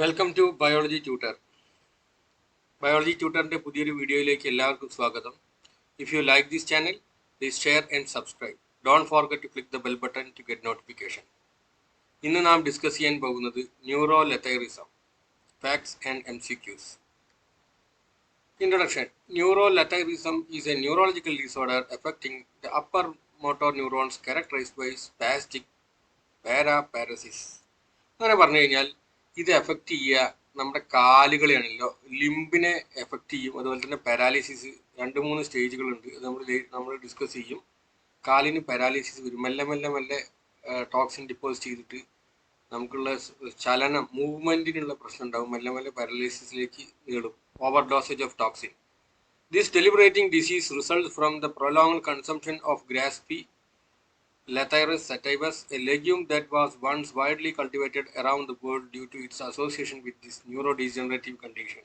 Welcome to biology tutor. Biology ട്യൂട്ടറിൻ്റെ പുതിയൊരു വീഡിയോയിലേക്ക് എല്ലാവർക്കും സ്വാഗതം. If you like this channel, please share and subscribe. Don't forget to click the bell button to get notification. ഇന്ന് നാം discuss ചെയ്യാൻ പോകുന്നത് neurolathyrism, facts and MCQs. Introduction. Neuroletairism is a neurological disorder affecting the upper motor neurons characterized by spastic paraparesis. അങ്ങനെ പറഞ്ഞു കഴിഞ്ഞാൽ ഇത് effect ചെയ്യുക നമ്മുടെ കാലുകളെയാണല്ലോ, ലിംബിനെ എഫക്റ്റ് ചെയ്യും. അതുപോലെ തന്നെ പാരാലിസിസ് 2-3 സ്റ്റേജുകളുണ്ട്. അത് നമ്മൾ ഡിസ്കസ് ചെയ്യും. കാലിന് പാരാലിസിസ് വരും, മെല്ലെ മെല്ലെ മെല്ലെ ടോക്സിൻ ഡിപ്പോസിറ്റ് ചെയ്തിട്ട് നമുക്കുള്ള ചലനം, മൂവ്മെൻറ്റിനുള്ള പ്രശ്നം ഉണ്ടാവും. മെല്ലെ മെല്ലെ പാരാലിസിസിലേക്ക് നീളും. Over dosage of toxin. This debilitating disease results from the prolonged consumption of Graspii Lathyrus sativus, a legume that was once widely cultivated around the world due to its association with this neurodegenerative condition.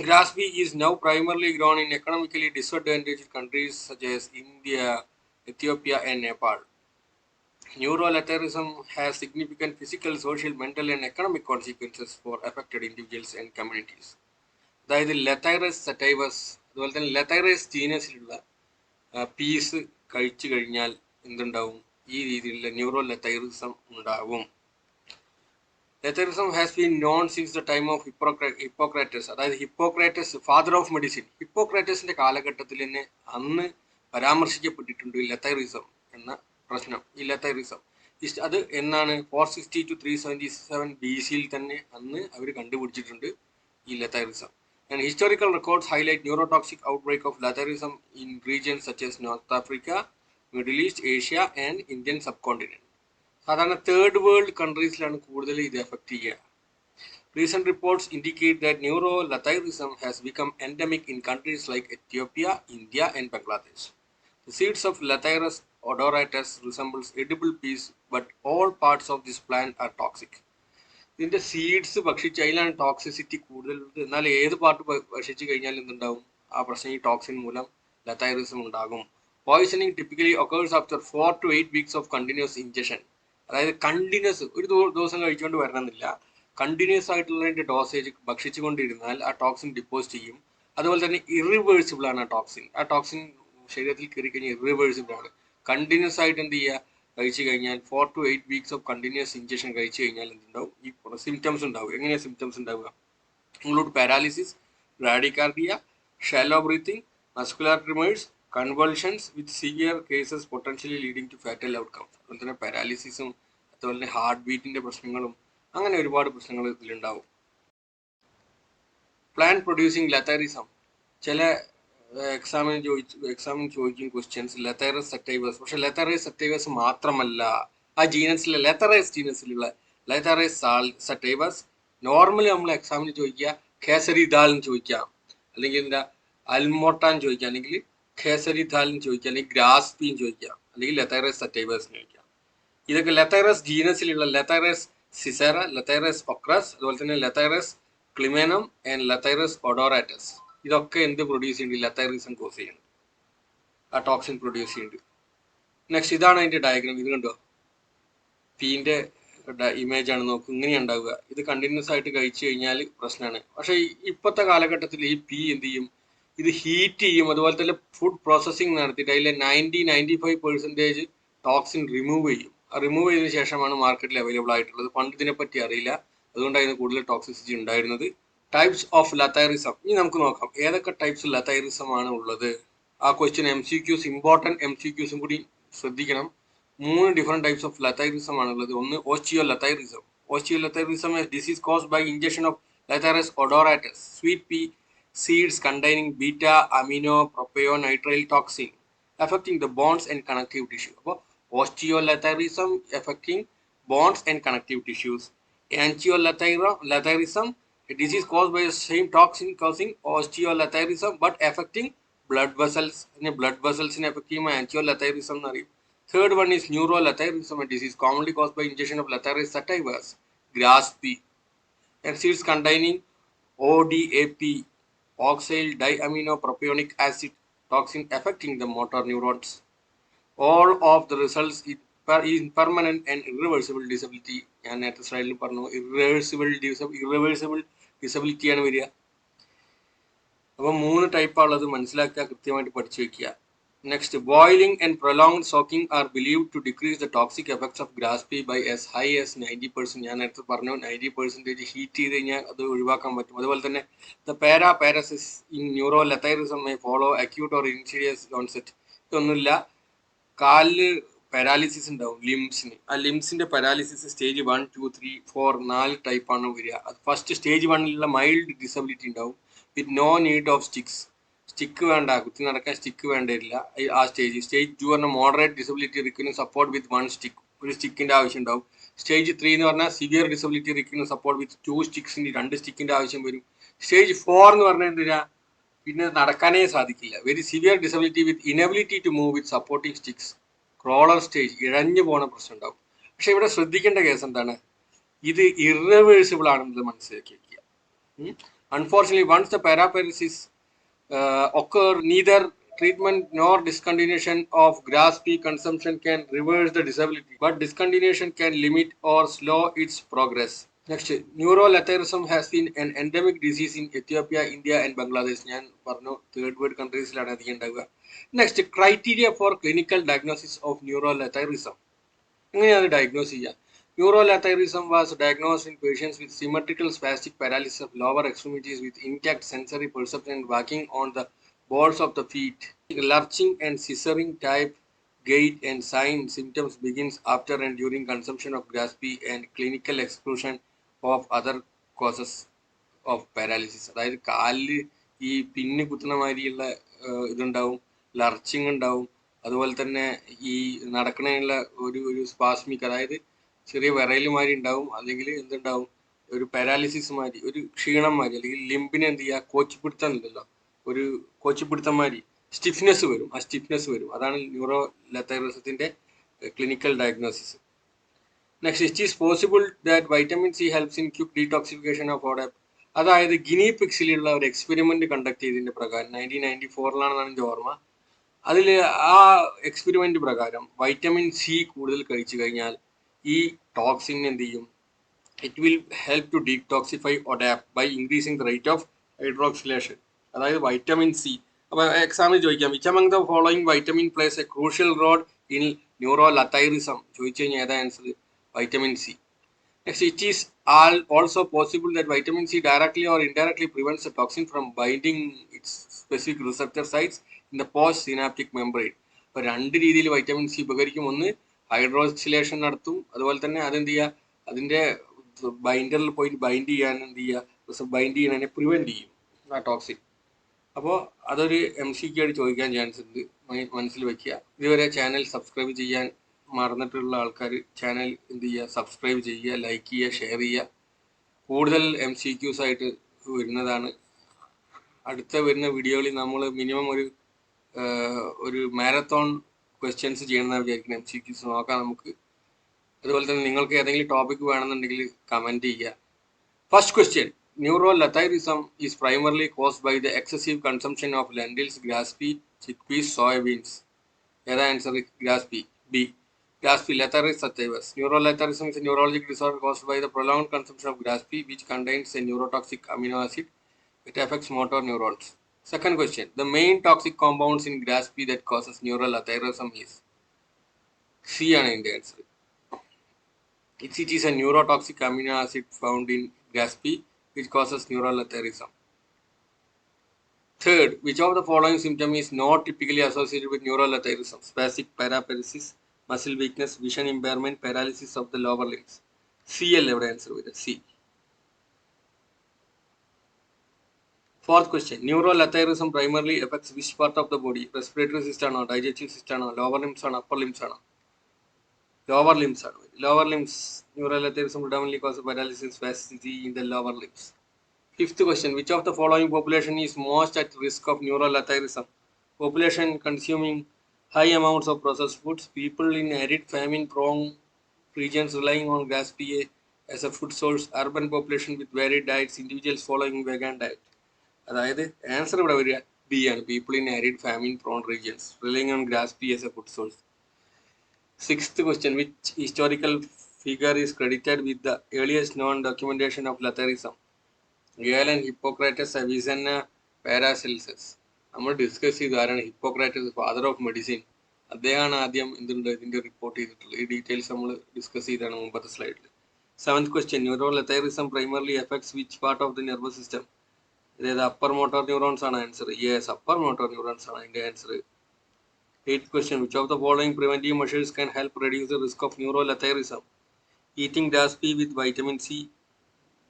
Graspii is now primarily grown in economically disadvantaged countries such as India, Ethiopia, and Nepal. Neuroletairism has significant physical, social, mental, and economic consequences for affected individuals and communities. അതായത് ലെത്തൈറസ് സറ്റൈവസ്, അതുപോലെ തന്നെ ലെത്തൈറസ് ജീനസിലുള്ള piece കഴിച്ചു കഴിഞ്ഞാൽ എന്തുണ്ടാവും? ഈ രീതിയിലുള്ള ന്യൂറോലെത്തൈറിസം ഉണ്ടാവും. Letairism has been known since the time of Hippocrates. അതായത് ഹിപ്പോക്രാറ്റസ്, ഫാദർ ഓഫ് മെഡിസിൻ, ഹിപ്പോക്രാറ്റസിന്റെ കാലഘട്ടത്തിൽ തന്നെ അന്ന് പരാമർശിക്കപ്പെട്ടിട്ടുണ്ട് ലെത്തൈറിസം എന്ന പ്രശ്നം. ഈ ലെത്തൈറിസം അത് എന്നാണ് 460 to 377 BC തന്നെ അന്ന് അവർ കണ്ടുപിടിച്ചിട്ടുണ്ട് ഈ ലെത്തൈറിസം. And historical records highlight neurotoxic outbreak of Letairism in regions such as North Africa, Middle East, Asia and Indian subcontinent. സാധാരണ തേർഡ് വേൾഡ് കൺട്രീസിലാണ് കൂടുതൽ ഇത് എഫക്റ്റ് ചെയ്യുക. Recent reports indicate that neuroletairism has become endemic in countries like Ethiopia, India and Bangladesh. The seeds of Lathyrus odoratus resembles edible peas, but all parts of this plant are toxic. ഇതിൻ്റെ seeds ഭക്ഷിച്ച് അതിലാണ് toxicity കൂടുതൽ. എന്നാൽ ഏത് part ഭക്ഷിച്ച് കഴിഞ്ഞാൽ എന്തുണ്ടാവും? ആ പ്രശ്നം, ഈ ടോക്സിൻ മൂലം ലെത്തൈറിസം ഉണ്ടാകും. Poisoning typically occurs after 4 to 8 weeks of continuous injection. അതായത് കണ്ടിന്യൂസ് ഒരു ദിവസം കഴിച്ചുകൊണ്ട് വരണമെന്നില്ല, കണ്ടിന്യൂസ് ആയിട്ടുള്ളതിൻ്റെ ഡോസേജ് ഭക്ഷിച്ചുകൊണ്ടിരുന്നാൽ ആ ടോക്സിൻ ഡിപ്പോസിറ്റ് ചെയ്യും. അതുപോലെ തന്നെ ഇറിവേഴ്സിബിൾ ആണ് ആ ടോക്സിൻ. ആ ടോക്സിൻ ശരീരത്തിൽ കയറി കഴിഞ്ഞാൽ ഇറിവേഴ്സിബിൾ ആണ്. കണ്ടിന്യൂസ് ആയിട്ട് എന്ത് ചെയ്യുക? കഴിച്ചു കഴിഞ്ഞാൽ 4 to 8 weeks of continuous injection കഴിച്ചു കഴിഞ്ഞാൽ എന്തുണ്ടാവും? ഈ സിംറ്റംസ് ഉണ്ടാവും. എങ്ങനെയാണ് സിംറ്റംസ് ഉണ്ടാവുക? Include paralysis, bradycardia, shallow breathing, muscular tremors, convulsions with severe cases potentially leading to fatal outcomes. അതുപോലെ തന്നെ പാരാലിസിസും അതുപോലെ തന്നെ ഹാർട്ട് ബീറ്റിൻ്റെ പ്രശ്നങ്ങളും അങ്ങനെ ഒരുപാട് പ്രശ്നങ്ങൾ ഇതിലുണ്ടാവും. Plant producing ലെത്തൈറിസം. ചില എക്സാമിന് ചോദിക്കും ക്വസ്റ്റ്യൻസ് ലെത്തൈറസ് സറ്റൈവസ്. പക്ഷെ ലെത്തൈറസ് സറ്റൈവസ് മാത്രമല്ല, ആ ജീനസിലെ ലെത്തൈറസ് ജീനസിലുള്ള ലെത്തൈറസ് സറ്റൈവസ് നോർമലി നമ്മൾ എക്സാമിന് ചോദിക്കുക ഖേസരി ദാൽ എന്ന് ചോദിക്കാം, അല്ലെങ്കിൽ എന്താ അൽമോട്ടാൻ ചോദിക്കാം, അല്ലെങ്കിൽ ഖേസരി ദാൽ എന്ന് ചോദിക്കാം, അല്ലെങ്കിൽ ഗ്രാസ്പീൻ ചോദിക്കാം, അല്ലെങ്കിൽ ലെത്തൈറസ് സറ്റൈവസ് ചോദിക്കാം. ഇതൊക്കെ ലെത്തൈറസ് ജീനസിലുള്ള ലെത്തൈറസ് സിസേറ, ലെത്തൈറസ് ഒക്രസ്, അതുപോലെ തന്നെ ലെത്തൈറസ് ക്ലിമേനം ആൻഡ് ലെത്തൈറസ് ഒഡോറാറ്റസ്. ഇതൊക്കെ എന്ത് പ്രൊഡ്യൂസ് ചെയ്യുന്നുണ്ട്? ലെത്തൈറിസം കോസ് ചെയ്യുന്നുണ്ട്, ആ ടോക്സിൻ പ്രൊഡ്യൂസ് ചെയ്യുന്നുണ്ട്. നെക്സ്റ്റ് ഇതാണ് അതിൻ്റെ ഡയഗ്രാം. ഇത് കണ്ടോ? പീൻ്റെ ഇമേജ് ആണ്. നോക്കും, ഇങ്ങനെയാണ് ഉണ്ടാവുക. ഇത് കണ്ടിന്യൂസ് ആയിട്ട് കഴിച്ചു കഴിഞ്ഞാൽ പ്രശ്നമാണ്. പക്ഷേ ഇപ്പോഴത്തെ കാലഘട്ടത്തിൽ ഈ പീ എന്ത് ചെയ്യും? ഇത് ഹീറ്റ് ചെയ്യും. അതുപോലെ തന്നെ ഫുഡ് പ്രോസസ്സിങ് നടത്തിയിട്ട് അതിലെ 90-95% ടോക്സിൻ റിമൂവ് ചെയ്യും. ആ റിമൂവ് ചെയ്തതിനു ശേഷമാണ് മാർക്കറ്റിൽ അവൈലബിൾ ആയിട്ടുള്ളത്. പണ്ട് ഇതിനെപ്പറ്റി അറിയില്ല, അതുകൊണ്ടായിരുന്നു കൂടുതൽ ടോക്സിസിറ്റി ഉണ്ടായിരുന്നത്. Types of lathyrism. ഇനി നമുക്ക് നോക്കാം ഏതൊക്കെ ടൈപ്സ് ലെത്തൈറിസം ആണ് ഉള്ളത്. ആ ക്വസ്റ്റ്യൻ MCQs, ഇമ്പോർട്ടൻറ്റ് MCQസും കൂടി ശ്രദ്ധിക്കണം. 3 ഡിഫറെൻറ്റ് ടൈപ്സ് ഓഫ് ലെത്തൈറിസം ആണുള്ളത്. ഒന്ന് ഓസ്റ്റിയോലെത്തൈറിസം. ഓസ്റ്റിയോലെത്തൈറിസം is disease caused by ingestion of Lathyrus odoratus, sweet pea seeds containing beta aminopropionitrile toxin affecting the bones and connective tissue. അപ്പോൾ ഓസ്റ്റിയോലെത്തൈറിസം affecting bones and connective tissues. Angioletairism, a disease caused by the same toxin causing osteoletairism but affecting blood vessels. blood vessels affect angioletairism എന്ന് പറയും. Third one is neuroletairism, a disease commonly caused by ingestion of Lathyrus sativus, Graspii, and seeds containing ODAP, oxyl diaminopropionic acid toxin affecting the motor neurons. All of the results in permanent and irreversible disability. ഞാൻ നേരത്തെ സ്ലൈഡിൽ പറഞ്ഞു ഇറവേഴ്സിബിൾ disability ആണ് വരിക. അപ്പം 3 ടൈപ്പാണുള്ളത്, മനസ്സിലാക്കുക, കൃത്യമായിട്ട് പഠിച്ചു വെക്കുക. Next, boiling and prolonged soaking are believed to decrease the toxic effects of grass pea by as high as 90%. ഞാൻ നേരത്തെ പറഞ്ഞു 90% ഹീറ്റ് ചെയ്ത് കഴിഞ്ഞാൽ അത് ഒഴിവാക്കാൻ പറ്റും. അതുപോലെ തന്നെ the paraparesis in neuroletharism may follow acute or insidious onset. ഇതൊന്നുമില്ല, കാലില് പാരാലിസിസ് ഉണ്ടാവും ലിംസിന്. ആ ലിംസിന്റെ പാരാലിസിസ് സ്റ്റേജ് 1, 2, 3, 4 4 ടൈപ്പാണ് വരിക. അത് ഫസ്റ്റ് സ്റ്റേജ് 1ലുള്ള മൈൽഡ് ഡിസബിലിറ്റി ഉണ്ടാവും with no need of stick വേണ്ട, കുത്തി നടക്കാൻ സ്റ്റിക്ക് വേണ്ടിയില്ല. ആ സ്റ്റേജ് 2 പറഞ്ഞാൽ moderate disability requiring support with 1 stick, ഒരു സ്റ്റിക്കിന്റെ ആവശ്യം ഉണ്ടാവും. സ്റ്റേജ് 3 എന്ന് പറഞ്ഞാൽ severe disability requiring support with 2 സ്റ്റിക്സിന്റെ 2 സ്റ്റിക്കിന്റെ ആവശ്യം വരും. സ്റ്റേജ് 4 എന്ന് പറഞ്ഞാൽ എന്തിനാ, പിന്നെ നടക്കാനേ സാധിക്കില്ല, very severe disability with inability to move with supporting sticks. Crawler stage, ഇഴഞ്ഞു പോണ പ്രശ്നം ഉണ്ടാവും. പക്ഷെ ഇവിടെ ശ്രദ്ധിക്കേണ്ട കേസ് എന്താണ്, ഇത് ഇറവേഴ്സിബിൾ ആണെന്നത് മനസ്സിലാക്കി വെക്കുക. Unfortunately, once the paraparesis occur, neither treatment nor discontinuation of grass pea consumption can reverse the disability, but discontinuation can limit or slow its progress. Next, neuroletharism has been an endemic disease in Ethiopia, India and Bangladesh. ഞാൻ പറഞ്ഞു third world കൺട്രീസിലാണ് അധികം ഉണ്ടാവുക. Next, criteria four clinical diagnosis of neuroletharism. എങ്ങനെയാണ് diagnose ചെയ്യുക? Neuroletharism was diagnosed in patients with symmetrical spastic paralysis of lower extremities with intact sensory perception and walking on the balls of the feet. Lurching and scissoring type gait and sign symptoms begins after and during consumption of grass pea and clinical exclusion of other causes of paralysis. അതായത് കാലിൽ ഈ പിന്ന് കുത്തുന്ന മാതിരിയുള്ള ഇതുണ്ടാവും, ലർച്ചിങ് ഉണ്ടാവും, അതുപോലെ തന്നെ ഈ നടക്കണതിനുള്ള ഒരു സ്പാസ്മിക്, അതായത് ചെറിയ വിറയലുമാരി ഉണ്ടാവും, അല്ലെങ്കിൽ എന്തുണ്ടാവും, ഒരു പാരാലിസിസ് മാതിരി, ഒരു ക്ഷീണം മാതിരി, അല്ലെങ്കിൽ ലിംബിനെ എന്ത് ചെയ്യുക, കോച്ചിപ്പിടുത്തം ഉണ്ടല്ലോ, ഒരു കോച്ചിപ്പിടുത്തം മാതിരി സ്റ്റിഫ്നെസ് വരും. ആ സ്റ്റിഫ്നെസ് വരും, അതാണ് ന്യൂറോലെത്താറിസത്തിന്റെ clinical diagnosis. Next, it is possible that vitamin C helps in quick detoxification of ODAP. അതായത് ഗിനി പിക്സിലുള്ള ഒരു എക്സ്പെരിമെന്റ് കണ്ടക്ട് ചെയ്തതിന്റെ പ്രകാരം 1994 എൻ്റെ ഓർമ്മ. അതിൽ ആ എക്സ്പെരിമെന്റ് പ്രകാരം വൈറ്റമിൻ സി കൂടുതൽ കഴിച്ചു കഴിഞ്ഞാൽ ഈ ടോക്സിൻ എന്ത് ചെയ്യും, it will help to detoxify ODAP by increasing the rate of hydroxylation. അതായത് വൈറ്റമിൻ സി. അപ്പോൾ എക്സാമിൽ ചോദിക്കാം, which among the following vitamin plays a crucial role in neurolathyrism? ചോദിച്ചു കഴിഞ്ഞാൽ ഏതാ answer? Vitamin C. Next, it is also possible that vitamin C directly or indirectly prevents the toxin from binding its specific receptor sites in the postsynaptic membrane. അപ്പോൾ 2 രീതിയിൽ vitamin C ഉപകരിക്കും. ഒന്ന്, hydroxylation നടത്തും, അതുപോലെ തന്നെ അതെന്ത് ചെയ്യുക, അതിൻ്റെ ബൈൻഡറിൽ പോയിട്ട് ബൈൻഡ് ചെയ്യാൻ എന്ത് ചെയ്യുക, ബൈൻഡ് ചെയ്യുന്നതിനെ പ്രിവെൻറ്റ് ചെയ്യും ആ ടോക്സിൻ. അപ്പോൾ അതൊരു MCQ ആയിട്ട് ചോദിക്കാൻ ചാൻസ് ഉണ്ട്, മനസ്സിൽ വെക്കുക. ഇതുവരെ ചാനൽ സബ്സ്ക്രൈബ് ചെയ്യാൻ മറന്നിട്ടുള്ള ആൾക്കാർ ചാനൽ എന്ത് ചെയ്യുക, സബ്സ്ക്രൈബ് ചെയ്യുക, ലൈക്ക് ചെയ്യുക, ഷെയർ ചെയ്യുക. കൂടുതൽ MCQs ആയിട്ട് വരുന്നതാണ്. അടുത്ത വരുന്ന വീഡിയോയിൽ നമ്മൾ മിനിമം ഒരു മാരത്തോൺ ക്വസ്റ്റ്യൻസ് ചെയ്യണമെന്നാണ് വിചാരിക്കുന്നത്. MCQs നോക്കാം നമുക്ക്. അതുപോലെ തന്നെ നിങ്ങൾക്ക് ഏതെങ്കിലും ടോപ്പിക് വേണമെന്നുണ്ടെങ്കിൽ കമൻറ്റ് ചെയ്യുക. First question, neuroletharism is primarily caused by the excessive consumption of lentils, grass pea, chickpeas, soybeans. ഏതാ answer? grass pea. B. Grass pea, Letharis sativus. Neuroletharism is a neurologic disorder caused by the prolonged consumption of grass pea, which contains a neurotoxic amino acid. It affects motor neurons. Second question, the main toxic compounds in grass pea that causes neuroletharism is? C ആണ് ഇതിന്റെ answer. It is a neurotoxic amino acid found in grass pea which causes neuroletharism. Third, which of the following symptom is not typically associated with neuroletharism? Spastic paraparesis, muscle weakness, vision impairment, paralysis of the lower limbs. C അല്ലേ ഇവിടെ answer വരിക? C. Fourth question, neuroletharism primarily affects which part of the body? Respiratory system ആണോ, digestive system ആണോ, lower limbs ആണോ, upper limbs ആണോ? Lower limbs ആണ്. Lower limbs. Neuroletharism predominantly causes paralysis and spasticity in the lower limbs. Fifth question, which of the following population is most at risk of neuroletharism? Population consuming high amounts of processed foods, people in arid famine-prone regions relying on grass pea as a food source, urban population with varied diets, individuals following vegan diet. അതായത് answer ഇവിടെ വരിക B ആണ്. People in arid famine prone regions relying on grass pea as a food source. Sixth question, which historical figure is credited with the earliest known documentation of Lathericism? Galen, Hippocrates, Avicenna, Paracelsus. നമ്മൾ discuss ചെയ്തു ആരാണ് Hippocrates, father of medicine. അദ്ദേഹമാണ് ആദ്യം ഇതിന്റെ report ചെയ്തിട്ടുള്ളത്. ഈ details നമ്മൾ discuss ചെയ്താണ് മുമ്പത്തെ സ്ലൈഡിൽ. Seventh question, neurolathyrism primarily affects which part of the nervous system? അതായത് അപ്പർ മോട്ടോർ ന്യൂറോൺസ് ആണ് answer. Yes, upper motor neurons ആണ് അതിന്റെ answer. Eighth question, which of the following preventive measures can help reduce the risk of neuroletharism? Eating grass pea with vitamin C,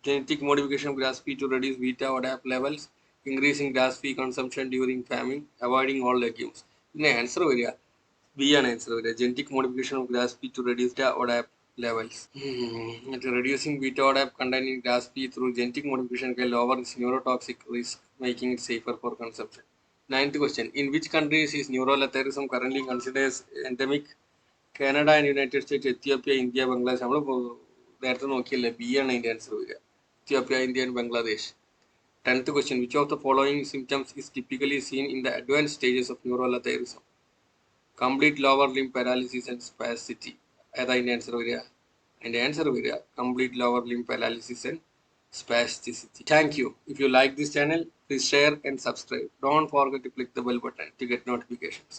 genetic modification of grass pea to reduce beta ODAP levels, increasing grass pea consumption during famine, avoiding all legumes. ഇതിന്റെ answer വരിക B ആണ് answer വരിക. Genetic modification of grass pea to reduce the ODAP levels. Reducing beta ODAP content in grass pea through genetic modification can lower its neurotoxic risk, making it safer for consumption. Ninth question, in which countries is neuroletharism currently considered endemic? Canada and United States, Ethiopia, India, Bangladesh. നമ്മൾ നേരത്തെ നോക്കിയല്ലേ, B ആണ് അതിൻ്റെ answer വരിക. Ethiopia, India and Bangladesh. 10th question, which of the following symptoms is typically seen in the advanced stages of neuroletharism? Complete lower limb paralysis and spasticity. ഏതാ അതിൻ്റെ answer വരിക? അതിൻ്റെ answer വരിക complete lower limb paralysis and spasticity. Thank you. If you like this channel, please share and subscribe. Don't forget to click the bell button to get notifications.